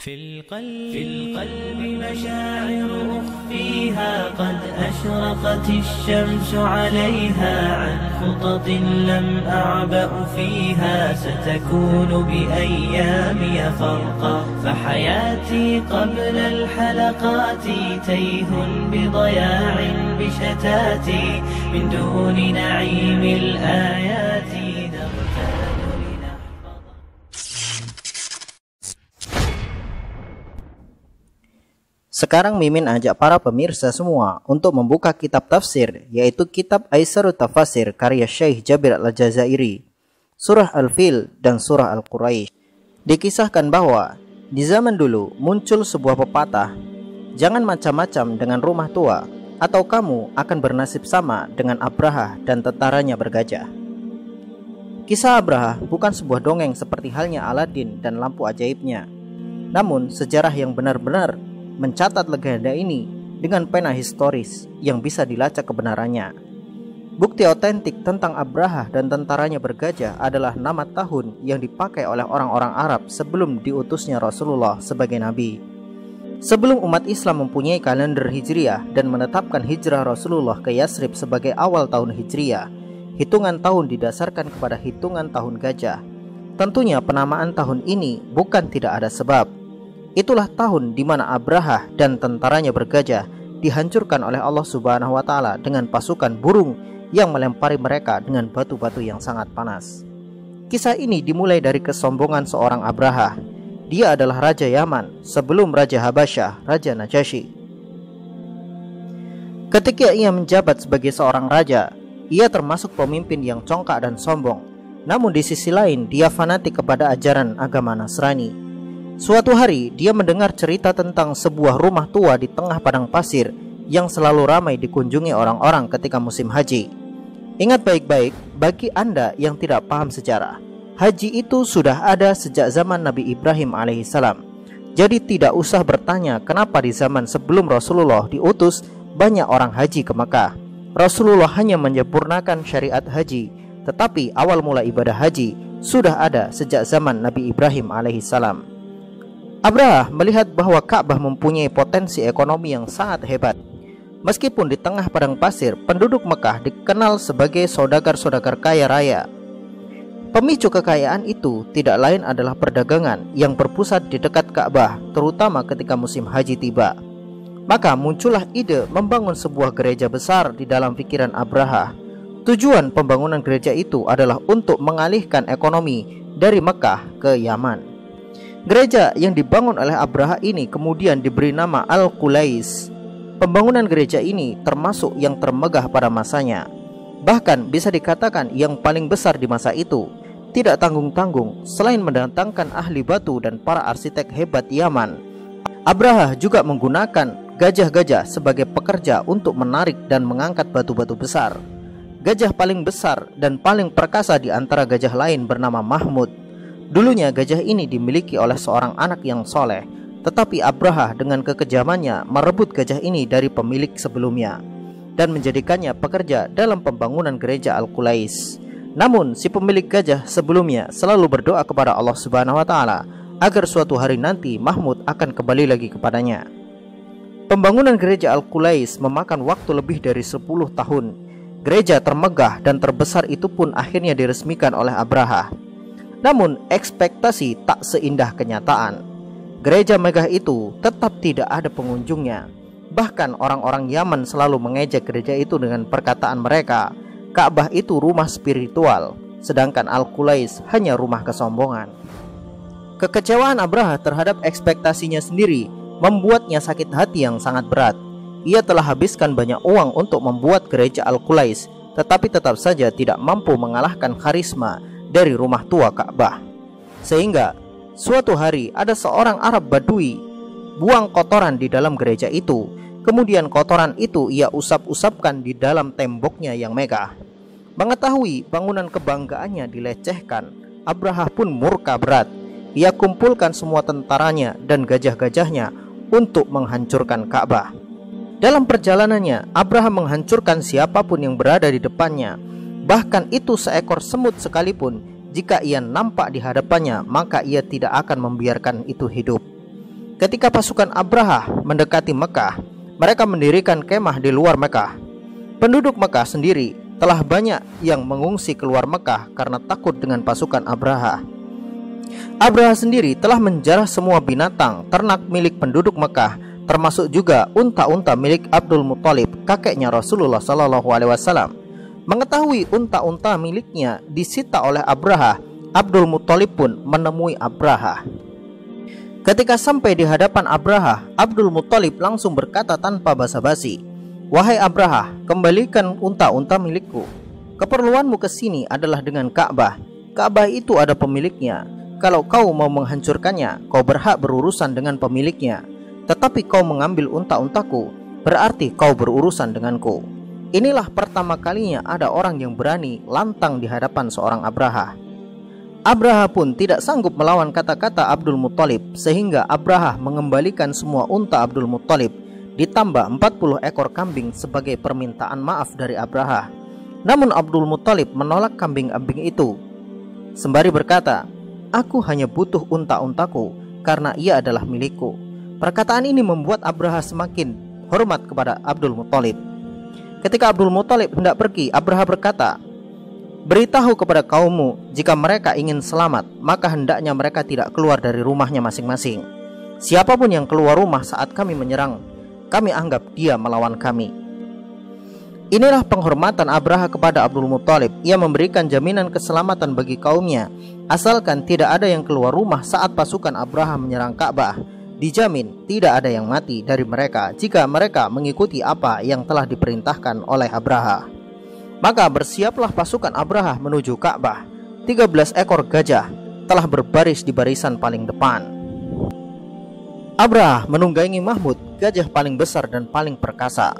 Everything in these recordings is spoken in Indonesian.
في القلب مشاعر أخفيها قد أشرقت الشمس عليها عن خطط لم أعبأ فيها ستكون بأيامي فرقا فحياتي قبل الحلقات تيه بضياع بشتاتي من دون نعيم الآيات نغتال لنحفظ. Sekarang Mimin ajak para pemirsa semua untuk membuka kitab tafsir, yaitu kitab Aisarut Tafasir karya Syekh Jabir Al-Jazairi, Surah Al-Fil dan Surah Al-Quraisy. Dikisahkan bahwa di zaman dulu muncul sebuah pepatah, jangan macam-macam dengan rumah tua, atau kamu akan bernasib sama dengan Abraha dan tentaranya bergajah. Kisah Abraha bukan sebuah dongeng seperti halnya Aladin dan lampu ajaibnya, namun sejarah yang benar-benar mencatat legenda ini dengan pena historis yang bisa dilacak kebenarannya. Bukti otentik tentang Abraha dan tentaranya bergajah adalah nama tahun yang dipakai oleh orang-orang Arab sebelum diutusnya Rasulullah sebagai nabi. Sebelum umat Islam mempunyai kalender Hijriah dan menetapkan hijrah Rasulullah ke Yasrib sebagai awal tahun Hijriah, hitungan tahun didasarkan kepada hitungan tahun gajah. Tentunya penamaan tahun ini bukan tidak ada sebab. Itulah tahun di mana Abraha dan tentaranya bergajah dihancurkan oleh Allah Subhanahu wa Ta'ala dengan pasukan burung yang melempari mereka dengan batu-batu yang sangat panas. Kisah ini dimulai dari kesombongan seorang Abraha. Dia adalah Raja Yaman sebelum Raja Habasyah, Raja Najasyi. Ketika ia menjabat sebagai seorang raja, ia termasuk pemimpin yang congkak dan sombong. Namun di sisi lain, dia fanatik kepada ajaran agama Nasrani. Suatu hari dia mendengar cerita tentang sebuah rumah tua di tengah padang pasir yang selalu ramai dikunjungi orang-orang ketika musim haji. Ingat baik-baik bagi Anda yang tidak paham sejarah, haji itu sudah ada sejak zaman Nabi Ibrahim alaihissalam. Jadi tidak usah bertanya kenapa di zaman sebelum Rasulullah diutus banyak orang haji ke Mekah. Rasulullah hanya menyempurnakan syariat haji, tetapi awal mula ibadah haji sudah ada sejak zaman Nabi Ibrahim alaihissalam. Abraha melihat bahwa Ka'bah mempunyai potensi ekonomi yang sangat hebat. Meskipun di tengah padang pasir, penduduk Mekah dikenal sebagai saudagar-saudagar kaya raya. Pemicu kekayaan itu tidak lain adalah perdagangan yang berpusat di dekat Ka'bah, terutama ketika musim haji tiba. Maka muncullah ide membangun sebuah gereja besar di dalam pikiran Abraha. Tujuan pembangunan gereja itu adalah untuk mengalihkan ekonomi dari Mekah ke Yaman. Gereja yang dibangun oleh Abraha ini kemudian diberi nama Al-Qulais. Pembangunan gereja ini termasuk yang termegah pada masanya. Bahkan bisa dikatakan yang paling besar di masa itu. Tidak tanggung-tanggung, selain mendatangkan ahli batu dan para arsitek hebat Yaman, Abraha juga menggunakan gajah-gajah sebagai pekerja untuk menarik dan mengangkat batu-batu besar. Gajah paling besar dan paling perkasa di antara gajah lain bernama Mahmud. Dulunya gajah ini dimiliki oleh seorang anak yang soleh, tetapi Abraha dengan kekejamannya merebut gajah ini dari pemilik sebelumnya dan menjadikannya pekerja dalam pembangunan gereja Al-Qulais. Namun si pemilik gajah sebelumnya selalu berdoa kepada Allah Subhanahu wa Ta'ala agar suatu hari nanti Mahmud akan kembali lagi kepadanya. Pembangunan gereja Al-Qulais memakan waktu lebih dari 10 tahun. Gereja termegah dan terbesar itu pun akhirnya diresmikan oleh Abraha. Namun ekspektasi tak seindah kenyataan. Gereja megah itu tetap tidak ada pengunjungnya. Bahkan orang-orang Yaman selalu mengejek gereja itu dengan perkataan mereka, Ka'bah itu rumah spiritual, sedangkan Al-Qulais hanya rumah kesombongan. Kekecewaan Abraha terhadap ekspektasinya sendiri membuatnya sakit hati yang sangat berat. Ia telah habiskan banyak uang untuk membuat gereja Al-Qulais, tetapi tetap saja tidak mampu mengalahkan karisma dari rumah tua Ka'bah. Sehingga suatu hari ada seorang Arab Badui buang kotoran di dalam gereja itu. Kemudian kotoran itu ia usap-usapkan di dalam temboknya yang megah. Mengetahui bangunan kebanggaannya dilecehkan, Abraha pun murka berat. Ia kumpulkan semua tentaranya dan gajah-gajahnya untuk menghancurkan Ka'bah. Dalam perjalanannya, Abraha menghancurkan siapapun yang berada di depannya. Bahkan itu seekor semut sekalipun, jika ia nampak di hadapannya, maka ia tidak akan membiarkan itu hidup. Ketika pasukan Abraha mendekati Mekah, mereka mendirikan kemah di luar Mekah. Penduduk Mekah sendiri telah banyak yang mengungsi keluar Mekah karena takut dengan pasukan Abraha. Abraha sendiri telah menjarah semua binatang ternak milik penduduk Mekah, termasuk juga unta-unta milik Abdul Muthalib, kakeknya Rasulullah SAW. Mengetahui unta-unta miliknya disita oleh Abraha, Abdul Muthalib pun menemui Abraha. Ketika sampai di hadapan Abraha, Abdul Muthalib langsung berkata tanpa basa-basi, "Wahai Abraha, kembalikan unta-unta milikku. Keperluanmu ke sini adalah dengan Ka'bah. Ka'bah itu ada pemiliknya. Kalau kau mau menghancurkannya, kau berhak berurusan dengan pemiliknya. Tetapi kau mengambil unta-untaku, berarti kau berurusan denganku." Inilah pertama kalinya ada orang yang berani lantang di hadapan seorang Abraha. Abraha pun tidak sanggup melawan kata-kata Abdul Muthalib, sehingga Abraha mengembalikan semua unta Abdul Muthalib, ditambah 40 ekor kambing sebagai permintaan maaf dari Abraha. Namun Abdul Muthalib menolak kambing-kambing itu, sembari berkata, "Aku hanya butuh unta-untaku karena ia adalah milikku." Perkataan ini membuat Abraha semakin hormat kepada Abdul Muthalib. Ketika Abdul Muthalib hendak pergi, Abraha berkata, "Beritahu kepada kaummu, jika mereka ingin selamat, maka hendaknya mereka tidak keluar dari rumahnya masing-masing. Siapapun yang keluar rumah saat kami menyerang, kami anggap dia melawan kami." Inilah penghormatan Abraha kepada Abdul Muthalib. Ia memberikan jaminan keselamatan bagi kaumnya, asalkan tidak ada yang keluar rumah saat pasukan Abraha menyerang Ka'bah. Dijamin tidak ada yang mati dari mereka jika mereka mengikuti apa yang telah diperintahkan oleh Abraha. Maka bersiaplah pasukan Abraha menuju Ka'bah. 13 ekor gajah telah berbaris di barisan paling depan. Abraha menunggangi Mahmud, gajah paling besar dan paling perkasa.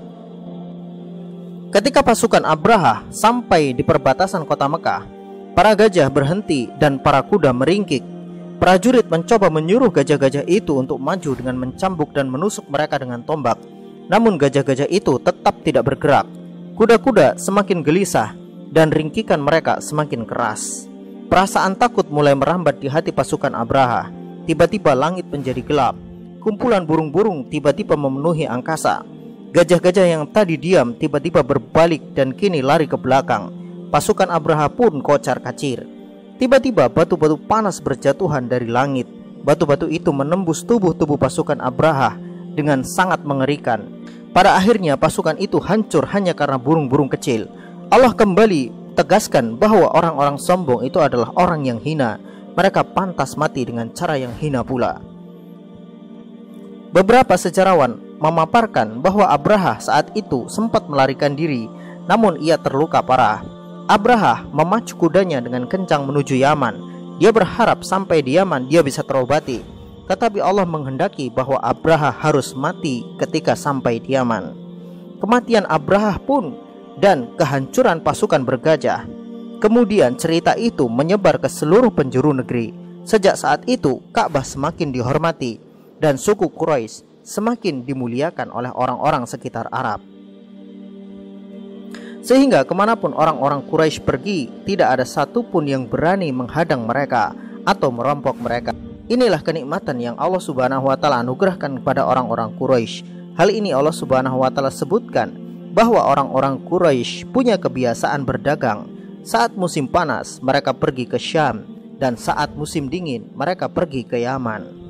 Ketika pasukan Abraha sampai di perbatasan kota Mekah, para gajah berhenti dan para kuda meringkik. Prajurit mencoba menyuruh gajah-gajah itu untuk maju dengan mencambuk dan menusuk mereka dengan tombak. Namun gajah-gajah itu tetap tidak bergerak. Kuda-kuda semakin gelisah dan ringkikan mereka semakin keras. Perasaan takut mulai merambat di hati pasukan Abraha. Tiba-tiba langit menjadi gelap. Kumpulan burung-burung tiba-tiba memenuhi angkasa. Gajah-gajah yang tadi diam tiba-tiba berbalik dan kini lari ke belakang. Pasukan Abraha pun kocar-kacir. Tiba-tiba batu-batu panas berjatuhan dari langit. Batu-batu itu menembus tubuh-tubuh pasukan Abraha dengan sangat mengerikan. Pada akhirnya pasukan itu hancur hanya karena burung-burung kecil. Allah kembali tegaskan bahwa orang-orang sombong itu adalah orang yang hina. Mereka pantas mati dengan cara yang hina pula. Beberapa sejarawan memaparkan bahwa Abraha saat itu sempat melarikan diri, namun ia terluka parah. Abraha memacu kudanya dengan kencang menuju Yaman. Dia berharap sampai di Yaman dia bisa terobati. Tetapi Allah menghendaki bahwa Abraha harus mati ketika sampai di Yaman. Kematian Abraha pun dan kehancuran pasukan bergajah. Kemudian cerita itu menyebar ke seluruh penjuru negeri. Sejak saat itu Ka'bah semakin dihormati dan suku Quraisy semakin dimuliakan oleh orang-orang sekitar Arab. Sehingga kemanapun orang-orang Quraisy pergi, tidak ada satupun yang berani menghadang mereka atau merampok mereka. Inilah kenikmatan yang Allah Subhanahu wa Ta'ala anugerahkan kepada orang-orang Quraisy. Hal ini Allah Subhanahu wa Ta'ala sebutkan bahwa orang-orang Quraisy punya kebiasaan berdagang. Saat musim panas mereka pergi ke Syam, dan saat musim dingin mereka pergi ke Yaman.